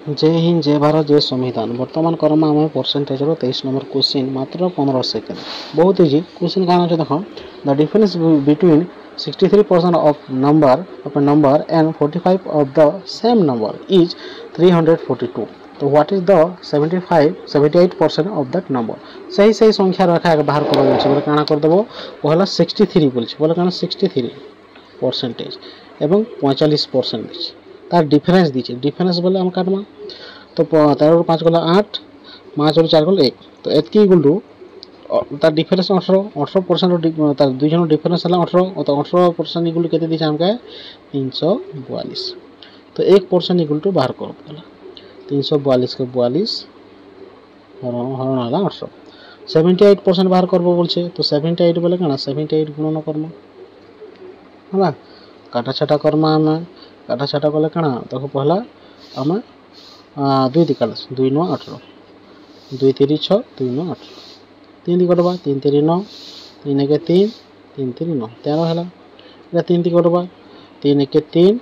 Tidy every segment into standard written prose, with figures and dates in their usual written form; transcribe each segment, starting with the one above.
जय हिंद जय भारत जय संविधान। वर्तमान करमा आम परसेंटेज 23 नंबर क्वेश्चन मात्र 15 सेकेंड। बहुत इजी क्वेश्चन कौन अच्छे देख the difference between 63% of number and 45 of the same number is 342। तो what is the 78% of that number. सही सही संख्या रखा बाहर कर बोले काना कर देबो पहला 63 बोलछ बोले काना 63 परसेंटेज एवं 45% तार डिफरेंस दीजिए। डिफरेंस बोले हम काटमा तो 13 5 गला 8 5 और 4 गला 1 तो एतकी इक्वल टू तार डिफरेंस 18% तार दुई जन डिफरेंस है 18 तो 18% इक्वल टू केते दीछे हमके 342। तो 1% इक्वल टू बाहर कर पहला 342 के 42 हरण हला 18 78% बाहर करबो बोलछे तो 78 बोले काना 78 गुणन करना हला काटा छाटा करमा हम काटा छाटा कले काना देखो पहला आम 2 दिकाल 2 9 18 2 3 6 2 9 18 3 कटवा 3 3 9 3 1 3 3 3 9 13 है 3 दी कटवा 3 1 3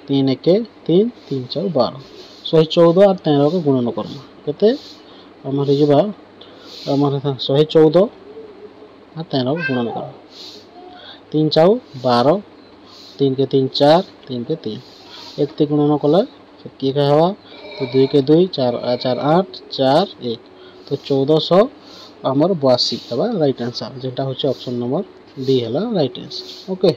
3 1 3 3 4 12 114 और 13 को गुणन करमा केते आम जब आम 114 और 13 को गुणन कर 3 4 12 3 के 3 4 3 के 3 एक गुणन कले किए क्या हवा तो 2 के 2 4 4 8 4 1 तो 1400 आमर 82 राइट आंसर जेटा होचे ऑप्शन नंबर डी है राइट आंसर। ओके।